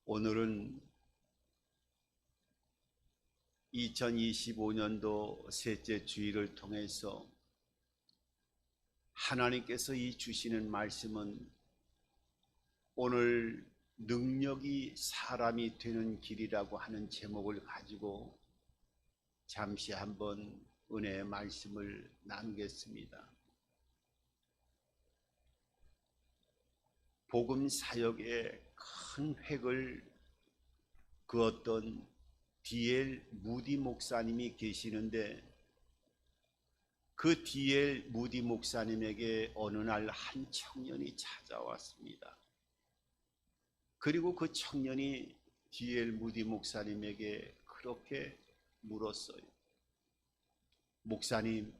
오늘은 2025년도 셋째 주일을 통해서 하나님께서 이 주시는 말씀은 오늘 능력이 사람이 되는 길이라고 하는 제목을 가지고 잠시 한번 은혜의 말씀을 나누겠습니다. 복음 사역에 큰 획을 그었던 D.L. 무디 목사님이 계시는데, 그 D.L. 무디 목사님에게 어느 날 한 청년이 찾아왔습니다. 그리고 그 청년이 D.L. 무디 목사님에게 그렇게 물었어요. 목사님,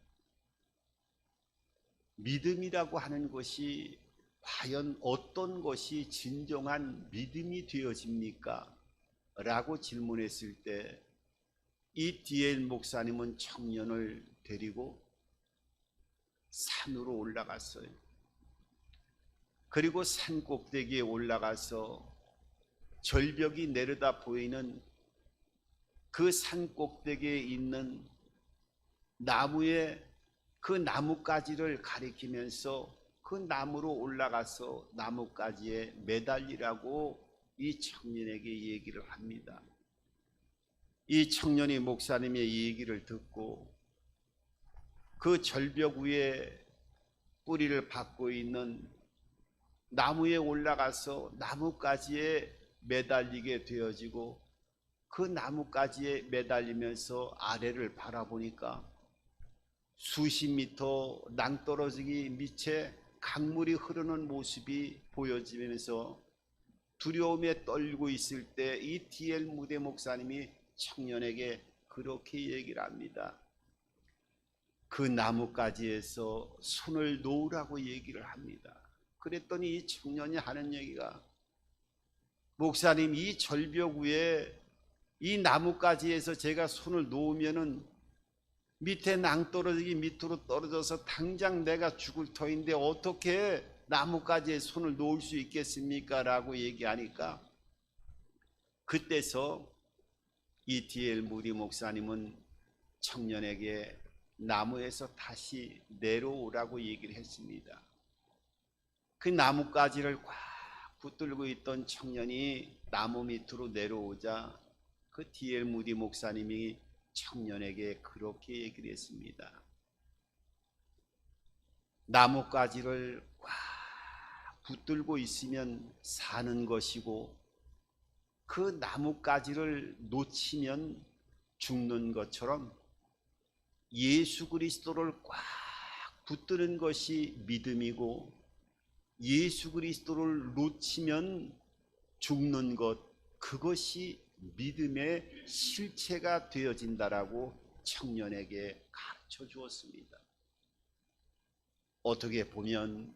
믿음이라고 하는 것이 과연 어떤 것이 진정한 믿음이 되어집니까? 라고 질문했을 때 이 D.L. 목사님은 청년을 데리고 산으로 올라갔어요. 그리고 산 꼭대기에 올라가서 절벽이 내려다 보이는 그 산 꼭대기에 있는 나무의 그 나뭇가지를 가리키면서 그 나무로 올라가서 나뭇가지에 매달리라고 이 청년에게 얘기를 합니다. 이 청년이 목사님의 이 얘기를 듣고 그 절벽 위에 뿌리를 박고 있는 나무에 올라가서 나뭇가지에 매달리게 되어지고, 그 나뭇가지에 매달리면서 아래를 바라보니까 수십 미터 낭떠러지기 밑에 강물이 흐르는 모습이 보여지면서 두려움에 떨고 있을 때 이 D.L. 무디 목사님이 청년에게 그렇게 얘기를 합니다. 그 나뭇가지에서 손을 놓으라고 얘기를 합니다. 그랬더니 이 청년이 하는 얘기가, 목사님, 이 절벽 위에 이 나뭇가지에서 제가 손을 놓으면은 밑에 낭떠러지기 밑으로 떨어져서 당장 내가 죽을 터인데 어떻게 나뭇가지에 손을 놓을 수 있겠습니까? 라고 얘기하니까, 그때서 이 D.L. 무디 목사님은 청년에게 나무에서 다시 내려오라고 얘기를 했습니다. 그 나뭇가지를 꽉 붙들고 있던 청년이 나무 밑으로 내려오자 그 D.L. 무디 목사님이 청년에게 그렇게 얘기를 했습니다. 나뭇가지를 꽉 붙들고 있으면 사는 것이고, 그 나뭇가지를 놓치면 죽는 것처럼 예수 그리스도를 꽉 붙드는 것이 믿음이고, 예수 그리스도를 놓치면 죽는 것, 그것이 믿음의 실체가 되어진다라고 청년에게 가르쳐 주었습니다. 어떻게 보면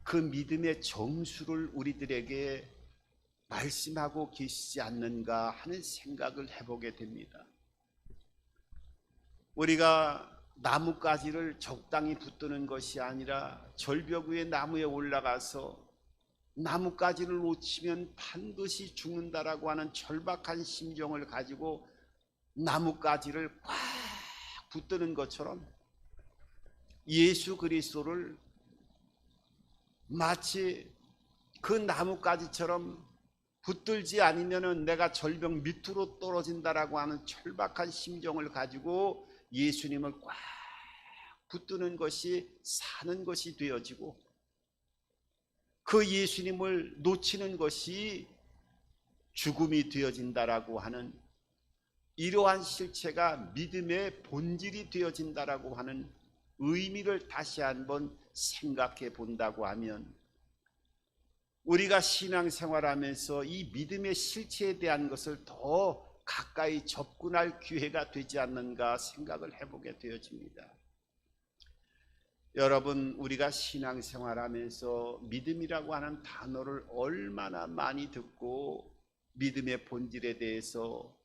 그 믿음의 정수를 우리들에게 말씀하고 계시지 않는가 하는 생각을 해보게 됩니다. 우리가 나뭇가지를 적당히 붙드는 것이 아니라 절벽 위에 나무에 올라가서 나뭇가지를 놓치면 반드시 죽는다라고 하는 절박한 심정을 가지고 나뭇가지를 꽉 붙드는 것처럼 예수 그리스도를 마치 그 나뭇가지처럼 붙들지 않으면 내가 절벽 밑으로 떨어진다라고 하는 절박한 심정을 가지고 예수님을 꽉 붙드는 것이 사는 것이 되어지고, 그 예수님을 놓치는 것이 죽음이 되어진다라고 하는 이러한 실체가 믿음의 본질이 되어진다라고 하는 의미를 다시 한번 생각해 본다고 하면, 우리가 신앙생활하면서 이 믿음의 실체에 대한 것을 더 가까이 접근할 기회가 되지 않는가 생각을 해보게 되어집니다. 여러분, 우리가 신앙생활하면서 믿음이라고 하는 단어를 얼마나 많이 듣고 믿음의 본질에 대해서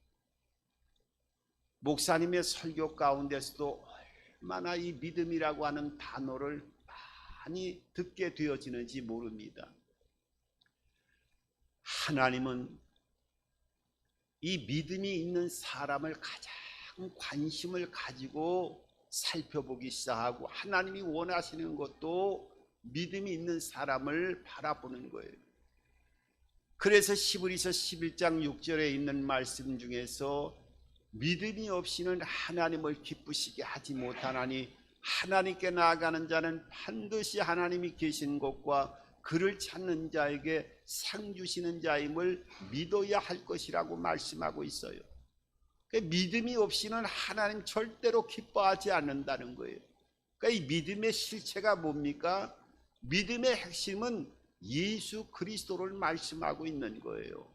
목사님의 설교 가운데서도 얼마나 이 믿음이라고 하는 단어를 많이 듣게 되어지는지 모릅니다. 하나님은 이 믿음이 있는 사람을 가장 관심을 가지고 살펴보기 시작하고, 하나님이 원하시는 것도 믿음이 있는 사람을 바라보는 거예요. 그래서 히브리서 11장 6절에 있는 말씀 중에서 믿음이 없이는 하나님을 기쁘시게 하지 못하나니 하나님께 나아가는 자는 반드시 하나님이 계신 것과 그를 찾는 자에게 상 주시는 자임을 믿어야 할 것이라고 말씀하고 있어요. 믿음이 없이는 하나님 절대로 기뻐하지 않는다는 거예요. 그러니까 이 믿음의 실체가 뭡니까? 믿음의 핵심은 예수 그리스도를 말씀하고 있는 거예요.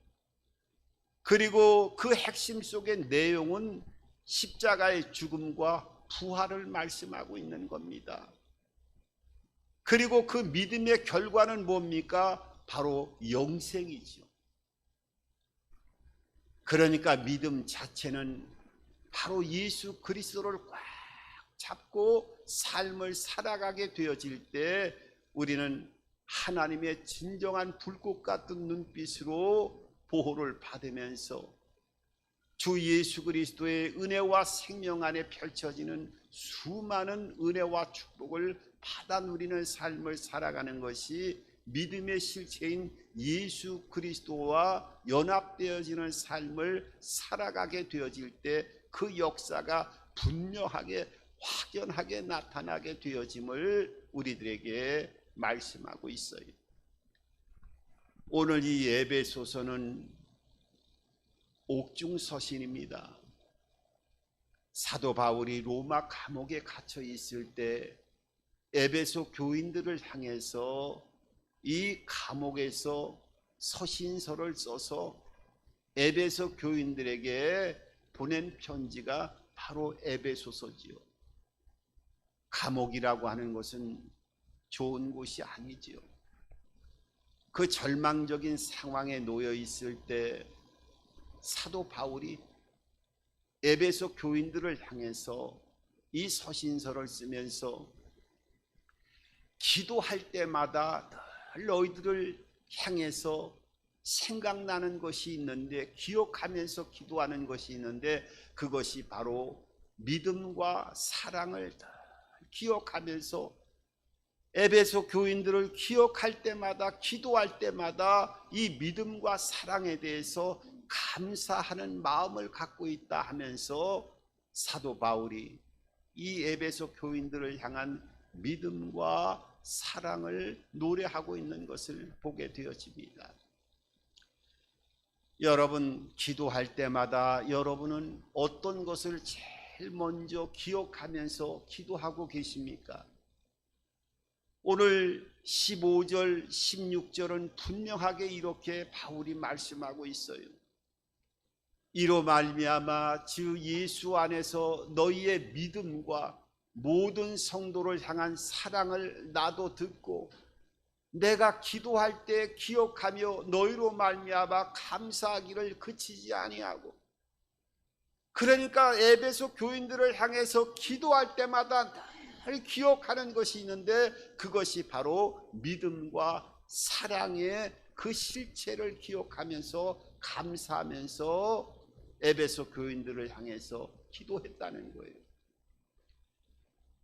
그리고 그 핵심 속의 내용은 십자가의 죽음과 부활을 말씀하고 있는 겁니다. 그리고 그 믿음의 결과는 뭡니까? 바로 영생이죠. 그러니까 믿음 자체는 바로 예수 그리스도를 꽉 잡고 삶을 살아가게 되어질 때 우리는 하나님의 진정한 불꽃 같은 눈빛으로 보호를 받으면서 주 예수 그리스도의 은혜와 생명 안에 펼쳐지는 수많은 은혜와 축복을 받아 누리는 삶을 살아가는 것이 믿음의 실체인 예수 그리스도와 연합되어지는 삶을 살아가게 되어질 때 그 역사가 분명하게 확연하게 나타나게 되어짐을 우리들에게 말씀하고 있어요. 오늘 이 에베소서는 옥중서신입니다. 사도 바울이 로마 감옥에 갇혀 있을 때 에베소 교인들을 향해서 이 감옥에서 서신서를 써서 에베소 교인들에게 보낸 편지가 바로 에베소서지요. 감옥이라고 하는 것은 좋은 곳이 아니지요. 그 절망적인 상황에 놓여 있을 때 사도 바울이 에베소 교인들을 향해서 이 서신서를 쓰면서 기도할 때마다 늘 너희들을 향해서 생각나는 것이 있는데, 기억하면서 기도하는 것이 있는데, 그것이 바로 믿음과 사랑을 늘 기억하면서 에베소 교인들을 기억할 때마다, 기도할 때마다 이 믿음과 사랑에 대해서 감사하는 마음을 갖고 있다 하면서 사도 바울이 이 에베소 교인들을 향한 믿음과 사랑을 노래하고 있는 것을 보게 되어집니다. 여러분, 기도할 때마다 여러분은 어떤 것을 제일 먼저 기억하면서 기도하고 계십니까? 오늘 15절, 16절은 분명하게 이렇게 바울이 말씀하고 있어요. 이로 말미암아 주 예수 안에서 너희의 믿음과 모든 성도를 향한 사랑을 나도 듣고 내가 기도할 때 기억하며 너희로 말미암아 감사하기를 그치지 아니하고. 그러니까 에베소 교인들을 향해서 기도할 때마다 늘 기억하는 것이 있는데, 그것이 바로 믿음과 사랑의 그 실체를 기억하면서 감사하면서 에베소 교인들을 향해서 기도했다는 거예요.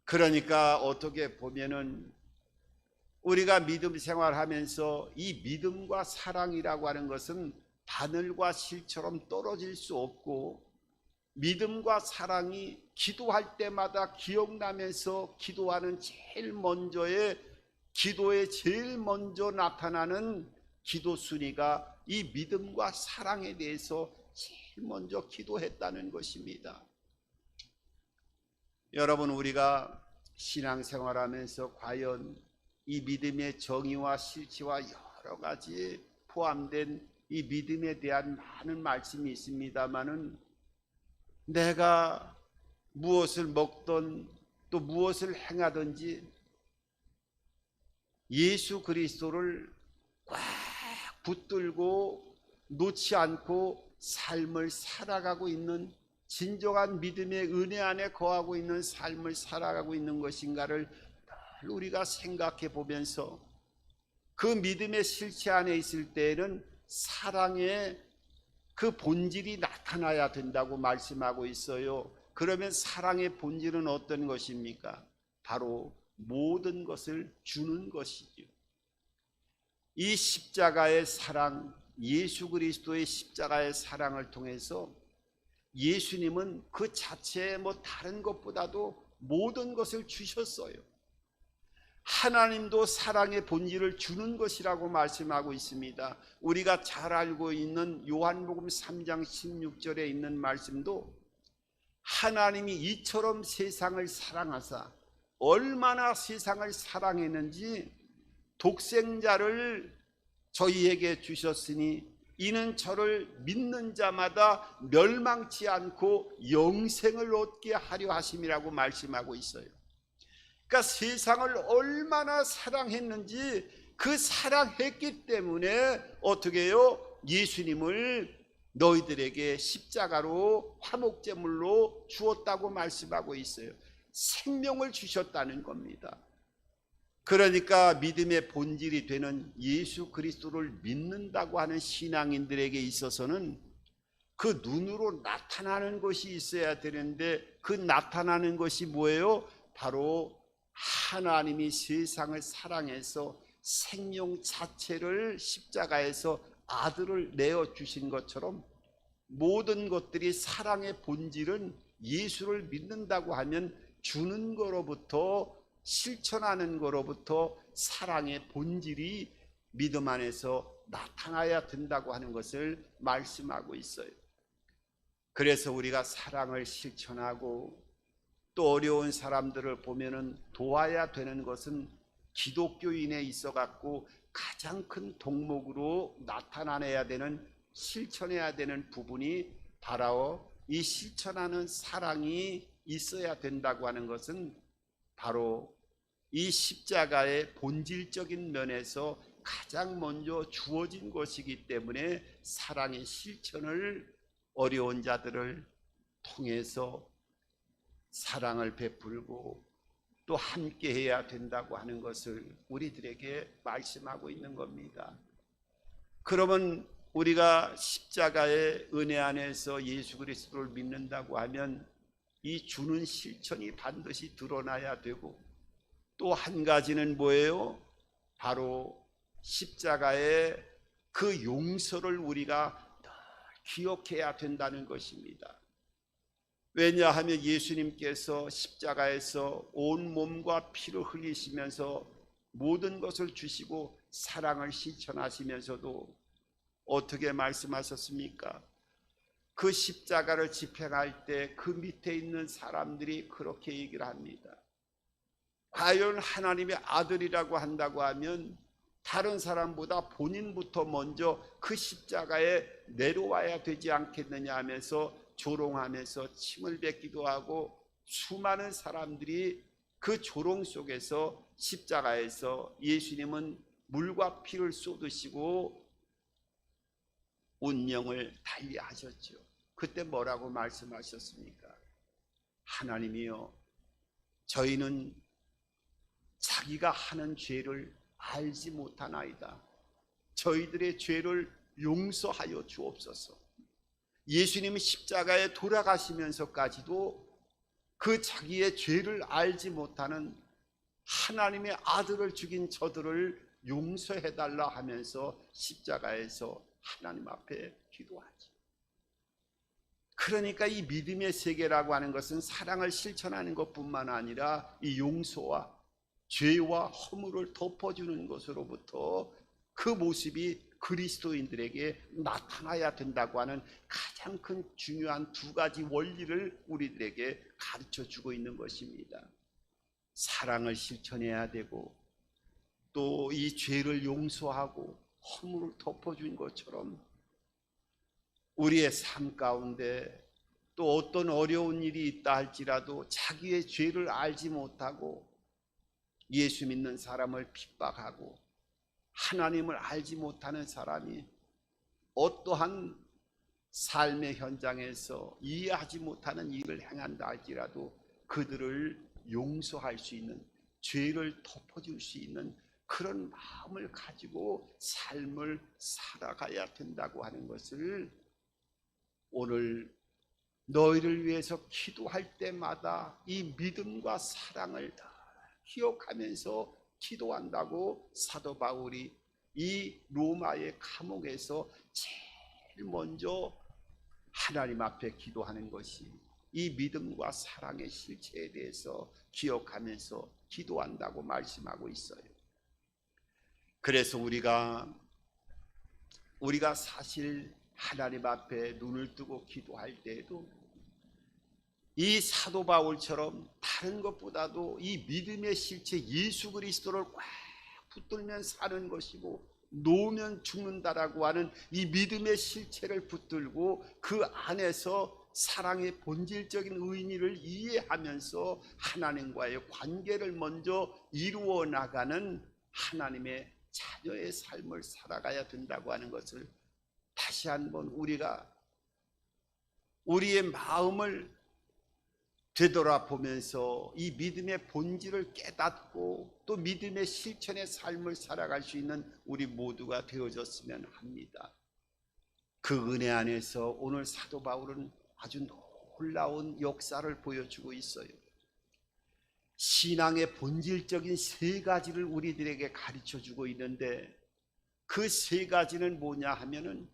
그러니까 어떻게 보면은 우리가 믿음 생활하면서 이 믿음과 사랑이라고 하는 것은 바늘과 실처럼 떨어질 수 없고, 믿음과 사랑이 기도할 때마다 기억나면서 기도하는 제일 먼저의 기도에 제일 먼저 나타나는 기도 순위가 이 믿음과 사랑에 대해서 제일 먼저 기도했다는 것입니다. 여러분, 우리가 신앙생활하면서 과연 이 믿음의 정의와 실체와 여러 가지 포함된 이 믿음에 대한 많은 말씀이 있습니다마는, 내가 무엇을 먹든 또 무엇을 행하든지 예수 그리스도를 꽉 붙들고 놓지 않고 삶을 살아가고 있는, 진정한 믿음의 은혜 안에 거하고 있는 삶을 살아가고 있는 것인가를 우리가 생각해 보면서 그 믿음의 실체 안에 있을 때에는 사랑의 그 본질이 나타나야 된다고 말씀하고 있어요. 그러면 사랑의 본질은 어떤 것입니까? 바로 모든 것을 주는 것이죠. 이 십자가의 사랑, 예수 그리스도의 십자가의 사랑을 통해서 예수님은 그 자체의 다른 것보다도 모든 것을 주셨어요. 하나님도 사랑의 본질을 주는 것이라고 말씀하고 있습니다. 우리가 잘 알고 있는 요한복음 3장 16절에 있는 말씀도 하나님이 이처럼 세상을 사랑하사 얼마나 세상을 사랑했는지 독생자를 저희에게 주셨으니 이는 저를 믿는 자마다 멸망치 않고 영생을 얻게 하려 하심이라고 말씀하고 있어요. 그러니까 세상을 얼마나 사랑했는지 그 사랑했기 때문에 어떻게 해요? 예수님을 너희들에게 십자가로 화목제물로 주었다고 말씀하고 있어요. 생명을 주셨다는 겁니다. 그러니까 믿음의 본질이 되는 예수 그리스도를 믿는다고 하는 신앙인들에게 있어서는 그 눈으로 나타나는 것이 있어야 되는데 그 나타나는 것이 뭐예요? 바로 하나님이 세상을 사랑해서 생명 자체를 십자가에서 아들을 내어주신 것처럼 모든 것들이 사랑의 본질은 예수를 믿는다고 하면 주는 거로부터 실천하는 거로부터 사랑의 본질이 믿음 안에서 나타나야 된다고 하는 것을 말씀하고 있어요. 그래서 우리가 사랑을 실천하고 또 어려운 사람들을 보면은 도와야 되는 것은 기독교인에 있어 갖고 가장 큰 덕목으로 나타나야 되는 실천해야 되는 부분이 바로 이 실천하는 사랑이 있어야 된다고 하는 것은 바로 이 십자가의 본질적인 면에서 가장 먼저 주어진 것이기 때문에 사랑의 실천을 어려운 자들을 통해서 사랑을 베풀고 또 함께 해야 된다고 하는 것을 우리들에게 말씀하고 있는 겁니다. 그러면 우리가 십자가의 은혜 안에서 예수 그리스도를 믿는다고 하면 이 주는 실천이 반드시 드러나야 되고 또 한 가지는 뭐예요? 바로 십자가의 그 용서를 우리가 늘 기억해야 된다는 것입니다. 왜냐하면 예수님께서 십자가에서 온 몸과 피를 흘리시면서 모든 것을 주시고 사랑을 실천하시면서도 어떻게 말씀하셨습니까? 그 십자가를 집행할 때 그 밑에 있는 사람들이 그렇게 얘기를 합니다. 과연 하나님의 아들이라고 한다고 하면 다른 사람보다 본인부터 먼저 그 십자가에 내려와야 되지 않겠느냐 하면서 조롱하면서 침을 뱉기도 하고 수많은 사람들이 그 조롱 속에서 십자가에서 예수님은 물과 피를 쏟으시고 운명을 달리하셨죠. 그때 뭐라고 말씀하셨습니까? 하나님이여, 저희는 자기가 하는 죄를 알지 못하나이다. 저희들의 죄를 용서하여 주옵소서. 예수님이 십자가에 돌아가시면서까지도 그 자기의 죄를 알지 못하는 하나님의 아들을 죽인 저들을 용서해달라 하면서 십자가에서 하나님 앞에 기도하지. 그러니까 이 믿음의 세계라고 하는 것은 사랑을 실천하는 것뿐만 아니라 이 용서와 죄와 허물을 덮어주는 것으로부터 그 모습이 그리스도인들에게 나타나야 된다고 하는 가장 큰 중요한 두 가지 원리를 우리들에게 가르쳐 주고 있는 것입니다. 사랑을 실천해야 되고 또 이 죄를 용서하고 허물을 덮어준 것처럼 우리의 삶 가운데 또 어떤 어려운 일이 있다 할지라도 자기의 죄를 알지 못하고 예수 믿는 사람을 핍박하고 하나님을 알지 못하는 사람이 어떠한 삶의 현장에서 이해하지 못하는 일을 행한다 할지라도 그들을 용서할 수 있는, 죄를 덮어줄 수 있는 그런 마음을 가지고 삶을 살아가야 된다고 하는 것을 오늘 너희를 위해서 기도할 때마다 이 믿음과 사랑을 기억하면서 기도한다고 사도 바울이 이 로마의 감옥에서 제일 먼저 하나님 앞에 기도하는 것이 이 믿음과 사랑의 실체에 대해서 기억하면서 기도한다고 말씀하고 있어요. 그래서 우리가 사실 하나님 앞에 눈을 뜨고 기도할 때에도 이 사도 바울처럼 다른 것보다도 이 믿음의 실체 예수 그리스도를 꽉 붙들면 사는 것이고 놓으면 죽는다라고 하는 이 믿음의 실체를 붙들고 그 안에서 사랑의 본질적인 의미를 이해하면서 하나님과의 관계를 먼저 이루어 나가는 하나님의 자녀의 삶을 살아가야 된다고 하는 것을 다시 한번 우리가 우리의 마음을 되돌아보면서 이 믿음의 본질을 깨닫고 또 믿음의 실천의 삶을 살아갈 수 있는 우리 모두가 되어졌으면 합니다. 그 은혜 안에서 오늘 사도 바울은 아주 놀라운 역사를 보여주고 있어요. 신앙의 본질적인 세 가지를 우리들에게 가르쳐주고 있는데 그 세 가지는 뭐냐 하면은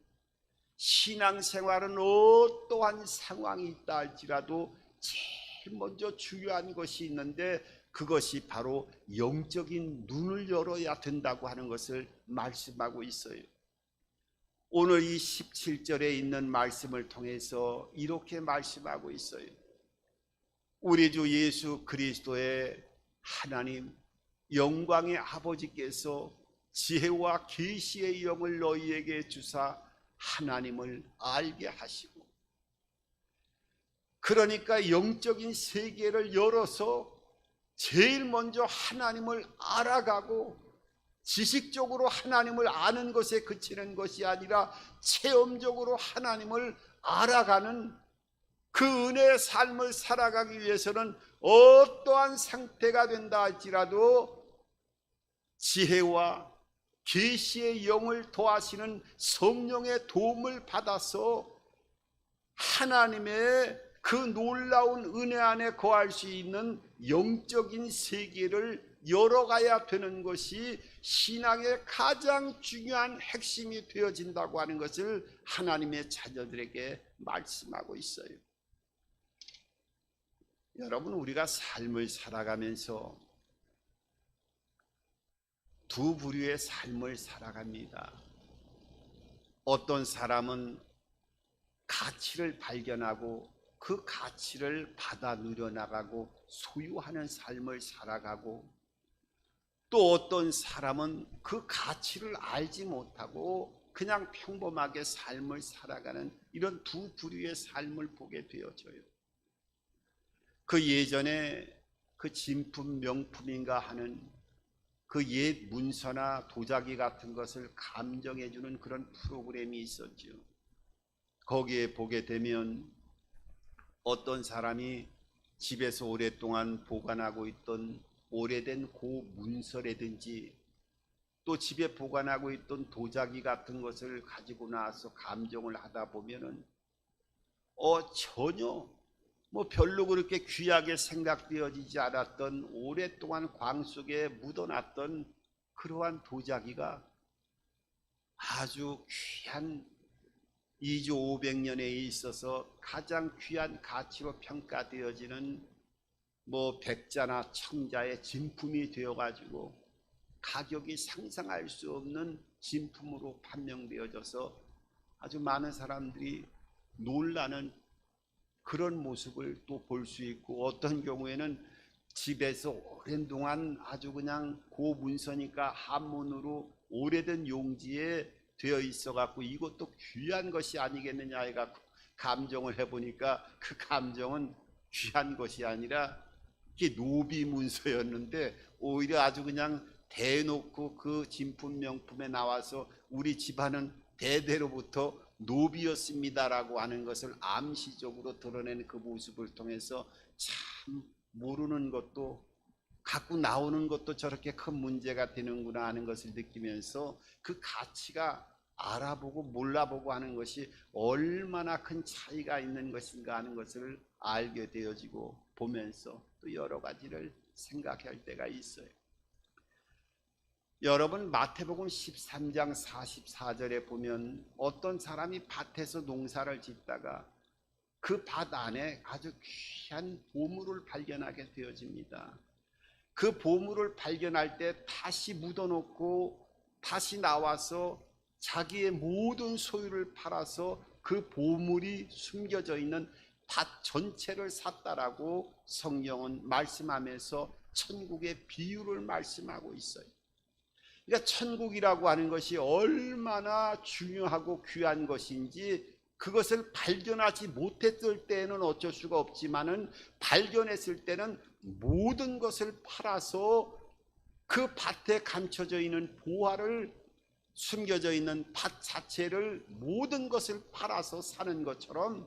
신앙생활은 어떠한 상황이 있다 할지라도 제일 먼저 중요한 것이 있는데 그것이 바로 영적인 눈을 열어야 된다고 하는 것을 말씀하고 있어요. 오늘 이 17절에 있는 말씀을 통해서 이렇게 말씀하고 있어요. 우리 주 예수 그리스도의 하나님 영광의 아버지께서 지혜와 계시의 영을 너희에게 주사 하나님을 알게 하시고, 그러니까 영적인 세계를 열어서 제일 먼저 하나님을 알아가고 지식적으로 하나님을 아는 것에 그치는 것이 아니라 체험적으로 하나님을 알아가는 그 은혜의 삶을 살아가기 위해서는 어떠한 상태가 된다 할지라도 지혜와 계시의 영을 더하시는 성령의 도움을 받아서 하나님의 그 놀라운 은혜 안에 거할 수 있는 영적인 세계를 열어가야 되는 것이 신앙의 가장 중요한 핵심이 되어진다고 하는 것을 하나님의 자녀들에게 말씀하고 있어요. 여러분, 우리가 삶을 살아가면서 두 부류의 삶을 살아갑니다. 어떤 사람은 가치를 발견하고 그 가치를 받아 누려나가고 소유하는 삶을 살아가고, 또 어떤 사람은 그 가치를 알지 못하고 그냥 평범하게 삶을 살아가는 이런 두 부류의 삶을 보게 되어져요. 그 예전에 그 진품 명품인가 하는 그 옛 문서나 도자기 같은 것을 감정해주는 그런 프로그램이 있었죠. 거기에 보게 되면 어떤 사람이 집에서 오랫동안 보관하고 있던 오래된 고 문서라든지 또 집에 보관하고 있던 도자기 같은 것을 가지고 나와서 감정을 하다 보면은 전혀 별로 그렇게 귀하게 생각되어지지 않았던 오랫동안 광 속에 묻어놨던 그러한 도자기가 아주 귀한 2조 500년에 있어서 가장 귀한 가치로 평가되어지는 백자나 청자의 진품이 되어가지고 가격이 상상할 수 없는 진품으로 판명되어져서 아주 많은 사람들이 놀라는 그런 모습을 또 볼 수 있고, 어떤 경우에는 집에서 오랜 동안 아주 그냥 고문서니까 한문으로 오래된 용지에 되어 있어 갖고 이것도 귀한 것이 아니겠느냐 해 갖고 감정을 해보니까 그 감정은 귀한 것이 아니라 이게 노비 문서였는데 오히려 아주 그냥 대놓고 그 진품 명품에 나와서 우리 집안은 대대로부터 노비였습니다라고 하는 것을 암시적으로 드러내는 그 모습을 통해서 참 모르는 것도 갖고 나오는 것도 저렇게 큰 문제가 되는구나 하는 것을 느끼면서 그 가치가 알아보고 몰라보고 하는 것이 얼마나 큰 차이가 있는 것인가 하는 것을 알게 되어지고 보면서 또 여러 가지를 생각할 때가 있어요. 여러분, 마태복음 13장 44절에 보면 어떤 사람이 밭에서 농사를 짓다가 그 밭 안에 아주 귀한 보물을 발견하게 되어집니다. 그 보물을 발견할 때 다시 묻어놓고 다시 나와서 자기의 모든 소유를 팔아서 그 보물이 숨겨져 있는 밭 전체를 샀다라고 성경은 말씀하면서 천국의 비유를 말씀하고 있어요. 그러니까 천국이라고 하는 것이 얼마나 중요하고 귀한 것인지 그것을 발견하지 못했을 때는 어쩔 수가 없지만은 발견했을 때는 모든 것을 팔아서 그 밭에 감춰져 있는 보화를, 숨겨져 있는 밭 자체를, 모든 것을 팔아서 사는 것처럼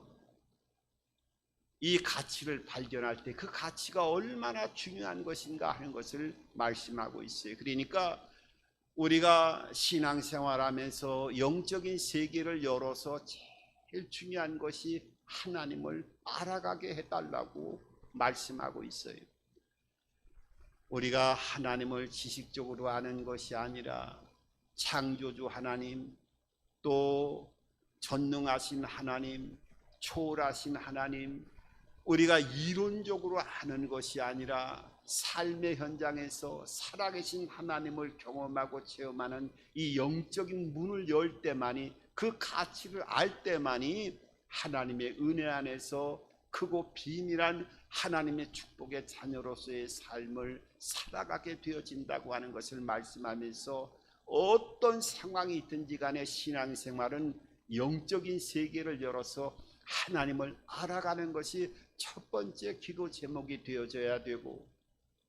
이 가치를 발견할 때 그 가치가 얼마나 중요한 것인가 하는 것을 말씀하고 있어요. 그러니까 우리가 신앙생활하면서 영적인 세계를 열어서 제일 중요한 것이 하나님을 알아가게 해달라고 말씀하고 있어요. 우리가 하나님을 지식적으로 아는 것이 아니라 창조주 하나님, 또 전능하신 하나님, 초월하신 하나님, 우리가 이론적으로 아는 것이 아니라 삶의 현장에서 살아계신 하나님을 경험하고 체험하는 이 영적인 문을 열 때만이, 그 가치를 알 때만이 하나님의 은혜 안에서 크고 비밀한 하나님의 축복의 자녀로서의 삶을 살아가게 되어진다고 하는 것을 말씀하면서 어떤 상황이 있든지 간에 신앙생활은 영적인 세계를 열어서 하나님을 알아가는 것이 첫 번째 기도 제목이 되어져야 되고,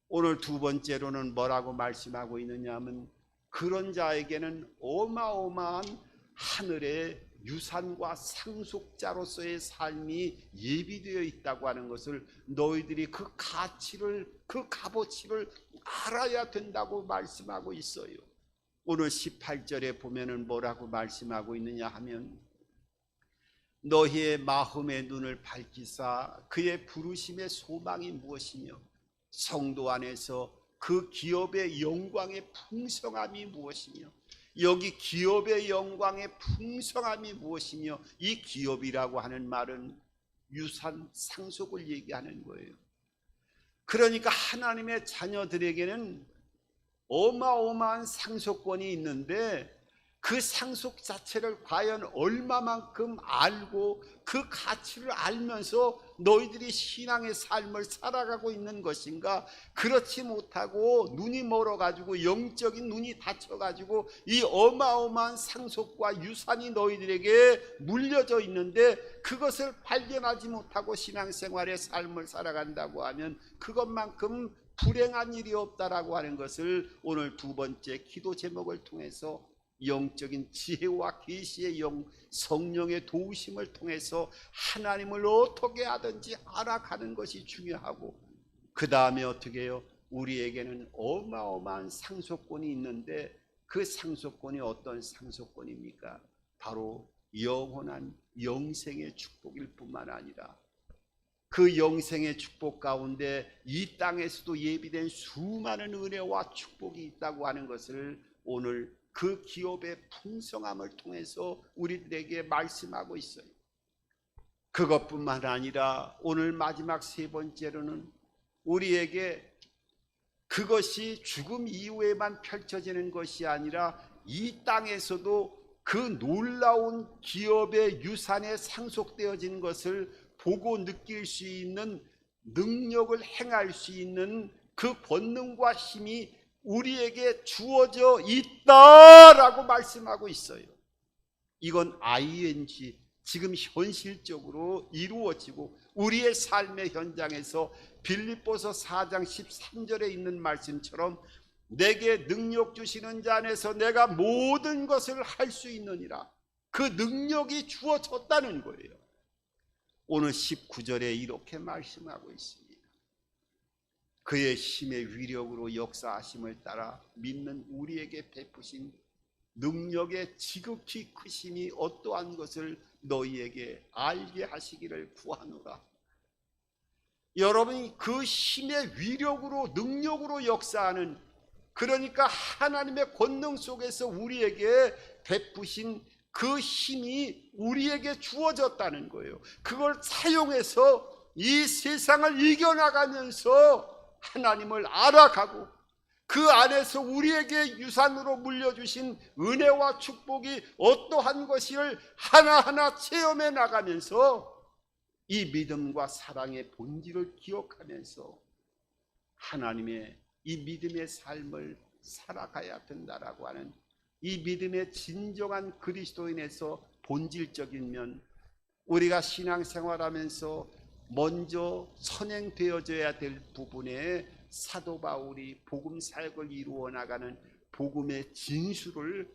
오늘 두 번째로는 뭐라고 말씀하고 있느냐 하면 그런 자에게는 어마어마한 하늘의 유산과 상속자로서의 삶이 예비되어 있다고 하는 것을, 너희들이 그 가치를, 그 값어치를 알아야 된다고 말씀하고 있어요. 오늘 18절에 보면은 뭐라고 말씀하고 있느냐 하면 너희의 마음의 눈을 밝히사 그의 부르심의 소망이 무엇이며 성도 안에서 그 기업의 영광의 풍성함이 무엇이며, 여기 기업의 영광의 풍성함이 무엇이며, 이 기업이라고 하는 말은 유산, 상속을 얘기하는 거예요. 그러니까 하나님의 자녀들에게는 어마어마한 상속권이 있는데 그 상속 자체를 과연 얼마만큼 알고 그 가치를 알면서 너희들이 신앙의 삶을 살아가고 있는 것인가? 그렇지 못하고 눈이 멀어가지고, 영적인 눈이 닫혀가지고 이 어마어마한 상속과 유산이 너희들에게 물려져 있는데 그것을 발견하지 못하고 신앙생활의 삶을 살아간다고 하면 그것만큼 불행한 일이 없다라고 하는 것을 오늘 두 번째 기도 제목을 통해서 영적인 지혜와 계시의 영, 성령의 도우심을 통해서 하나님을 어떻게 하든지 알아가는 것이 중요하고, 그 다음에 어떻게 해요? 우리에게는 어마어마한 상속권이 있는데 그 상속권이 어떤 상속권입니까? 바로 영원한 영생의 축복일 뿐만 아니라 그 영생의 축복 가운데 이 땅에서도 예비된 수많은 은혜와 축복이 있다고 하는 것을 오늘 그 기업의 풍성함을 통해서 우리들에게 말씀하고 있어요. 그것뿐만 아니라 오늘 마지막 세 번째로는 우리에게 그것이 죽음 이후에만 펼쳐지는 것이 아니라 이 땅에서도 그 놀라운 기업의 유산에 상속되어진 것을 보고 느낄 수 있는 능력을 행할 수 있는 그 권능과 힘이 우리에게 주어져 있다라고 말씀하고 있어요. 이건 ing, 지금 현실적으로 이루어지고 우리의 삶의 현장에서 빌립보서 4장 13절에 있는 말씀처럼 내게 능력 주시는 자 안에서 내가 모든 것을 할 수 있느니라, 그 능력이 주어졌다는 거예요. 오늘 19절에 이렇게 말씀하고 있습니다. 그의 힘의 위력으로 역사하심을 따라 믿는 우리에게 베푸신 능력의 지극히 크심이 어떠한 것을 너희에게 알게 하시기를 구하노라. 여러분이 그 힘의 위력으로 능력으로 역사하는, 그러니까 하나님의 권능 속에서 우리에게 베푸신 그 힘이 우리에게 주어졌다는 거예요. 그걸 사용해서 이 세상을 이겨나가면서 하나님을 알아가고 그 안에서 우리에게 유산으로 물려주신 은혜와 축복이 어떠한 것을 하나하나 체험해 나가면서 이 믿음과 사랑의 본질을 기억하면서 하나님의 이 믿음의 삶을 살아가야 된다라고 하는 이 믿음의 진정한 그리스도인에서 본질적인 면, 우리가 신앙생활하면서 먼저 선행되어져야 될 부분에 사도 바울이 복음 사역을 이루어 나가는 복음의 진수를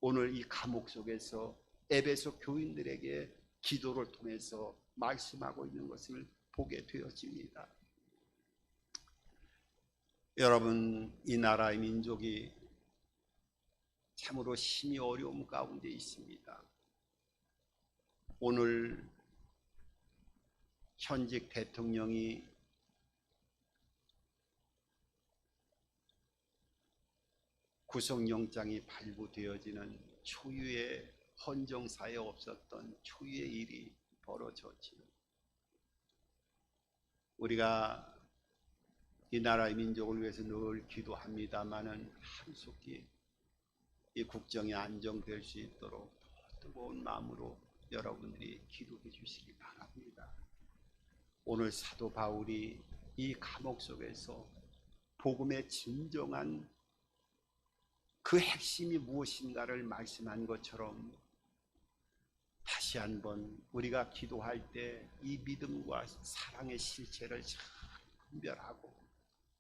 오늘 이 감옥 속에서 에베소 교인들에게 기도를 통해서 말씀하고 있는 것을 보게 되어집니다. 여러분, 이 나라의 민족이 참으로 심히 어려움 가운데 있습니다. 오늘 현직 대통령이 구속영장이 발부되어지는 초유의 헌정사에 없었던 초유의 일이 벌어졌지요. 우리가 이 나라의 민족을 위해서 늘 기도합니다마는 한속히 이 국정이 안정될 수 있도록 뜨거운 마음으로 여러분들이 기도해 주시기 바랍니다. 오늘 사도 바울이 이 감옥 속에서 복음의 진정한 그 핵심이 무엇인가를 말씀한 것처럼 다시 한번 우리가 기도할 때 이 믿음과 사랑의 실체를 잘 분별하고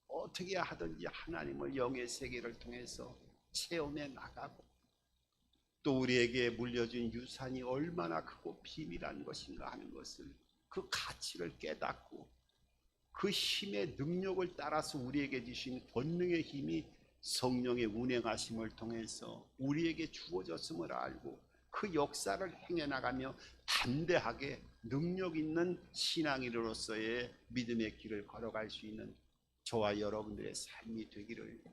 어떻게 하든지 하나님을 영의 세계를 통해서 체험해 나가고, 또 우리에게 물려준 유산이 얼마나 크고 비밀한 것인가 하는 것을, 그 가치를 깨닫고 그 힘의 능력을 따라서 우리에게 주신 권능의 힘이 성령의 운행하심을 통해서 우리에게 주어졌음을 알고 그 역사를 행해 나가며 담대하게 능력 있는 신앙인으로서의 믿음의 길을 걸어갈 수 있는 저와 여러분들의 삶이 되기를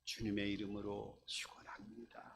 주님의 이름으로 축원합니다.